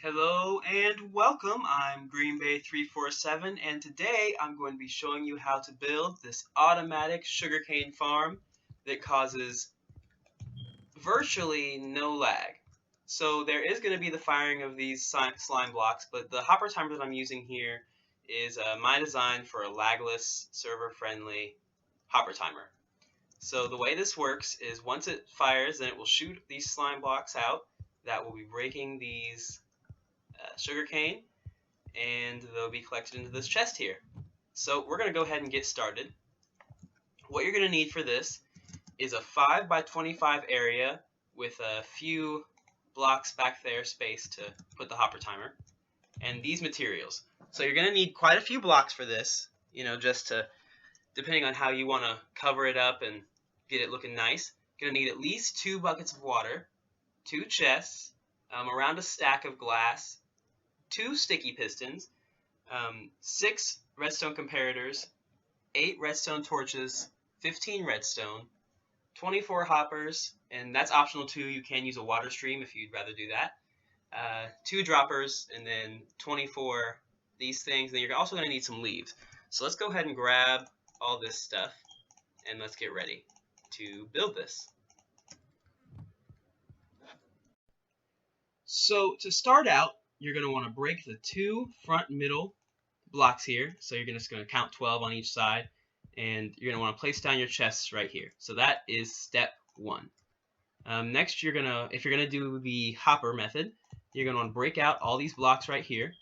Hello and welcome. I'm Green Bay 347 and today I'm going to be showing you how to build this automatic sugarcane farm that causes virtually no lag. So there is going to be the firing of these slime blocks, but the hopper timer that I'm using here is my design for a lagless, server-friendly hopper timer. So the way this works is once it fires, then it will shoot these slime blocks out that will be breaking these sugarcane, and they'll be collected into this chest here. So we're going to go ahead and get started. What you're going to need for this is a 5 by 25 area with a few blocks back there space to put the hopper timer, and these materials. So you're going to need quite a few blocks for this, just to, depending on how you want to cover it up and get it looking nice. You're going to need at least 2 buckets of water, 2 chests, around a stack of glass, 2 sticky pistons, 6 redstone comparators, 8 redstone torches, 15 redstone, 24 hoppers, and that's optional too. You can use a water stream if you'd rather do that. 2 droppers, and then 24 these things. Then you're also going to need some leaves. So let's go ahead and grab all this stuff, and let's get ready to build this. So to start out, you're going to want to break the 2 front middle blocks here. So you're just going to count 12 on each side, and you're going to want to place down your chests right here. So that is step 1. Next, if you're going to do the hopper method, you're going to want to break out all these blocks right here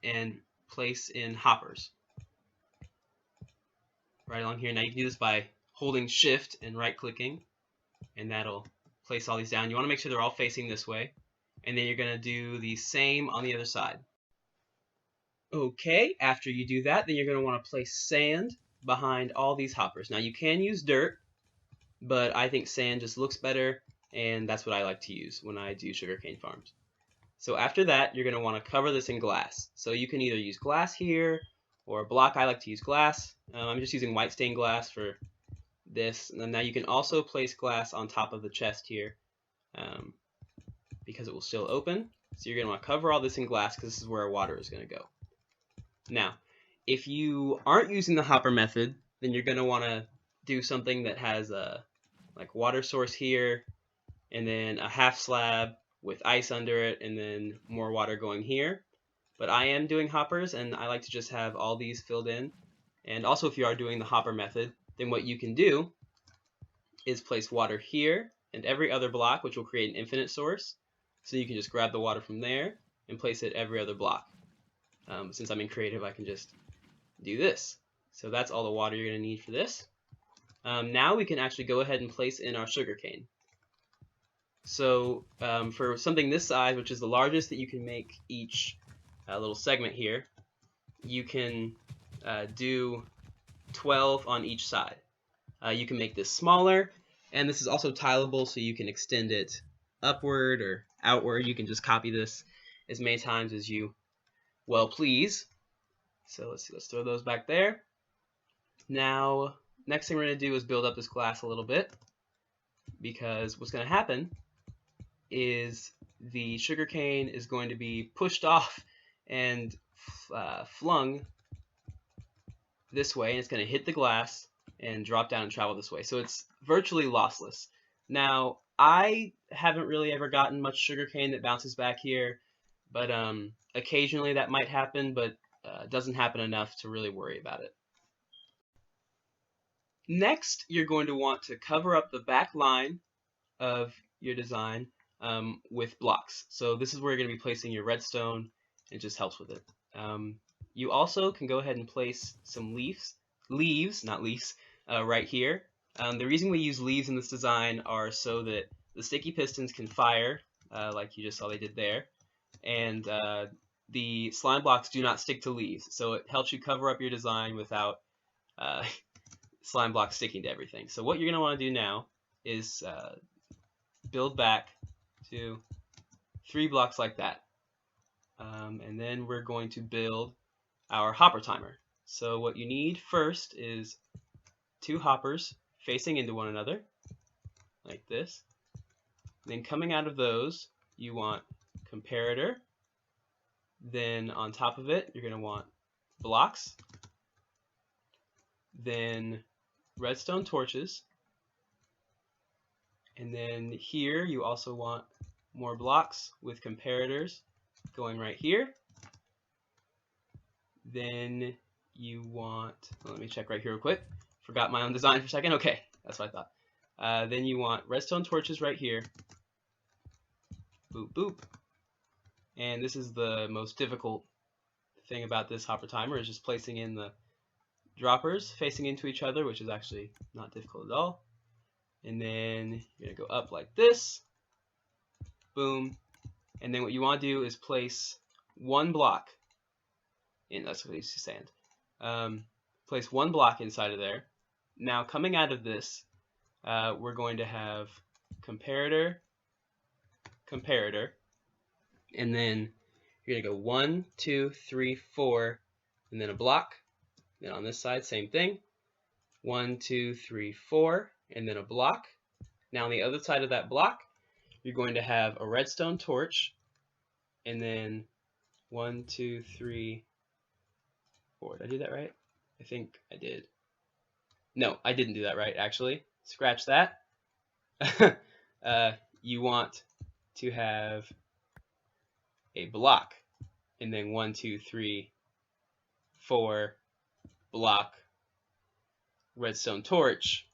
and place in hoppers right along here. Now you can do this by holding shift and right clicking, and that'll place all these down. You want to make sure they're all facing this way, and then you're going to do the same on the other side. Okay, after you do that, then you're going to want to place sand behind all these hoppers. Now you can use dirt, but I think sand just looks better, and that's what I like to use when I do sugarcane farms. So after that, you're going to want to cover this in glass. So you can either use glass here or a block. I like to use glass. I'm just using white stained glass for this. And now you can also place glass on top of the chest here because it will still open. So you're going to want to cover all this in glass because this is where our water is going to go. Now, if you aren't using the hopper method, then you're going to want to do something that has a water source here, and then a half slab with ice under it, and then more water going here. But I am doing hoppers, and I like to just have all these filled in. And also, if you are doing the hopper method, then what you can do is place water here and every other block, which will create an infinite source. So you can just grab the water from there and place it every other block. Since I'm in creative, I can just do this. So that's all the water you're going to need for this. Now we can actually go ahead and place in our sugarcane. So for something this size, which is the largest that you can make each little segment here, you can do 12 on each side. You can make this smaller, and this is also tileable, so you can extend it upward or outward. You can just copy this as many times as you well please. So let's see, let's throw those back there. Now, next thing we're going to do is build up this glass a little bit, because what's going to happen is the sugarcane is going to be pushed off and flung this way, and it's going to hit the glass and drop down and travel this way. So it's virtually lossless. Now, I haven't really ever gotten much sugarcane that bounces back here, but occasionally that might happen, but it doesn't happen enough to really worry about it. Next, you're going to want to cover up the back line of your design with blocks. So this is where you're going to be placing your redstone. It just helps with it. You also can go ahead and place some leaves, right here. The reason we use leaves in this design are so that the sticky pistons can fire, like you just saw they did there, and the slime blocks do not stick to leaves. So it helps you cover up your design without slime blocks sticking to everything. So what you're going to want to do now is build back to 3 blocks like that. And then we're going to build our hopper timer. So what you need first is 2 hoppers facing into one another, like this. Then coming out of those, you want comparator. Then on top of it, you're going to want blocks. Then redstone torches. And then here you also want more blocks with comparators going right here. Then you want, let me check right here real quick. Forgot my own design for a second. Okay, that's what I thought. Then you want redstone torches right here. Boop, boop. And this is the most difficult thing about this hopper timer, is just placing in the droppers facing into each other, which is actually not difficult at all. And then you're going to go up like this. Boom. And then what you want to do is place one block in, that's what I used to sand. Place one block inside of there. Now coming out of this, we're going to have comparator, comparator, and then you're going to go 1, 2, 3, 4, and then a block. Then on this side, same thing. 1, 2, 3, 4, and then a block. Now on the other side of that block, you're going to have a redstone torch, and then 1, 2, 3, 4. Did I do that right? I think I did. No, I didn't do that right, actually. Scratch that. You want to have a block, and then 1, 2, 3, 4, block, redstone torch,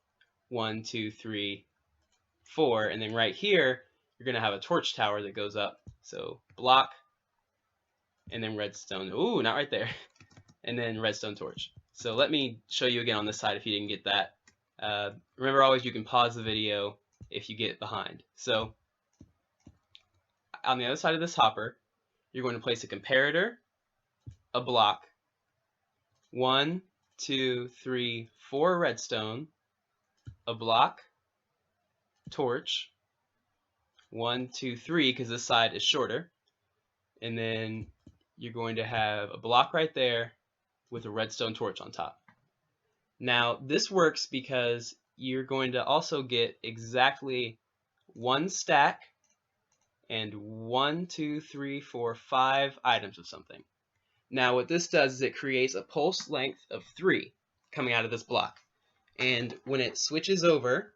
1, 2, 3, 4, and then right here you're going to have a torch tower that goes up. So block, and then redstone. Ooh, not right there. And then redstone torch. So let me show you again on this side if you didn't get that. Remember always, you can pause the video if you get behind. So on the other side of this hopper, you're going to place a comparator, a block, 1, 2, 3, 4 redstone, a block, torch, 1, 2, 3, because this side is shorter, and then you're going to have a block right there with a redstone torch on top. Now this works because you're going to also get exactly one stack and 1, 2, 3, 4, 5 items of something. Now what this does is it creates a pulse length of 3 coming out of this block. And when it switches over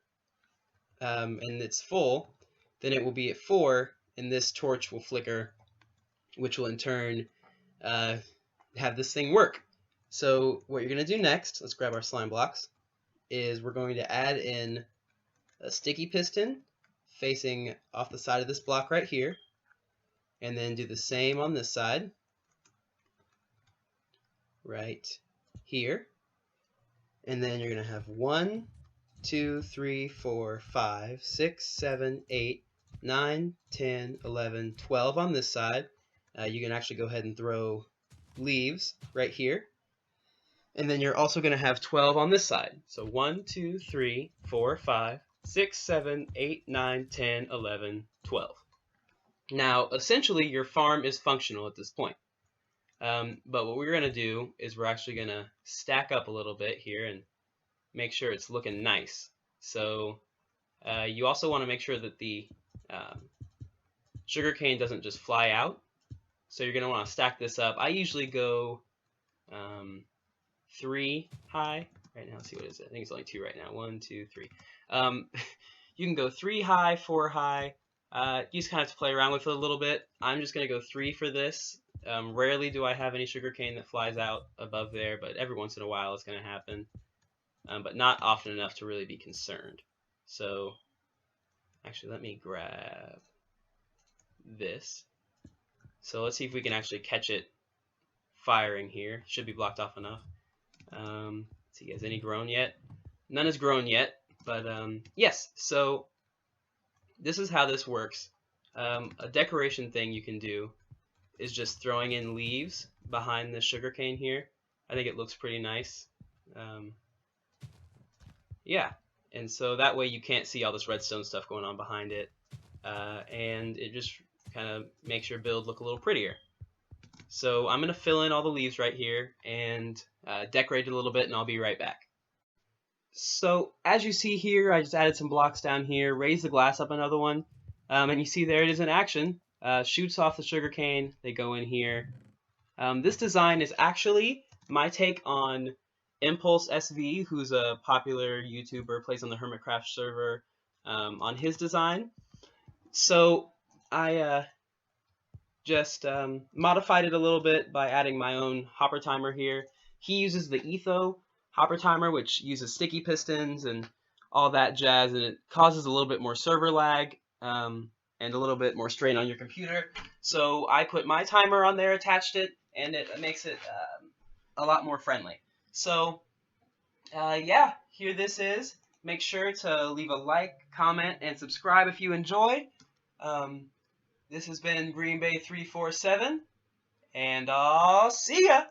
and it's full, then it will be at 4, and this torch will flicker, which will in turn have this thing work. So what you're going to do next, let's grab our slime blocks, is we're going to add in a sticky piston facing off the side of this block right here, and then do the same on this side right here. And then you're going to have 1, 2, 3, 4, 5, 6, 7, 8, 9, 10, 11, 12 on this side. You can actually go ahead and throw leaves right here. And then you're also going to have 12 on this side. So 1, 2, 3, 4, 5, 6, 7, 8, 9, 10, 11, 12. Now, essentially, your farm is functional at this point. But what we're going to do is we're actually going to stack up a little bit here and make sure it's looking nice. So you also want to make sure that the sugarcane doesn't just fly out. So you're going to want to stack this up. I usually go 3 high. Right now, let's see, what is it? I think it's only 2 right now. 1, 2, 3. You can go 3 high, 4 high. You just kind of have to play around with it a little bit. I'm just going to go 3 for this. Rarely do I have any sugarcane that flies out above there, but every once in a while it's going to happen. But not often enough to really be concerned. So, actually, let me grab this. So let's see if we can actually catch it firing here. Should be blocked off enough. Let's see, has any grown yet? None has grown yet, but yes. So this is how this works. A decoration thing you can do is just throwing in leaves behind the sugarcane here. I think it looks pretty nice. Yeah, and so that way you can't see all this redstone stuff going on behind it, and it just kind of makes your build look a little prettier. So I'm going to fill in all the leaves right here and decorate it a little bit, and I'll be right back. So as you see here, I just added some blocks down here, raised the glass up another one. And you see there it is in action. Shoots off the sugarcane. They go in here. This design is actually my take on ImpulseSV, who's a popular YouTuber, plays on the Hermitcraft server, on his design. So I just modified it a little bit by adding my own hopper timer here. He uses the Etho hopper timer, which uses sticky pistons and all that jazz, and it causes a little bit more server lag and a little bit more strain on your computer. So I put my timer on there, attached it, and it makes it a lot more friendly. So yeah, here this is. Make sure to leave a like, comment, and subscribe if you enjoyed. This has been Green Bay 347, and I'll see ya!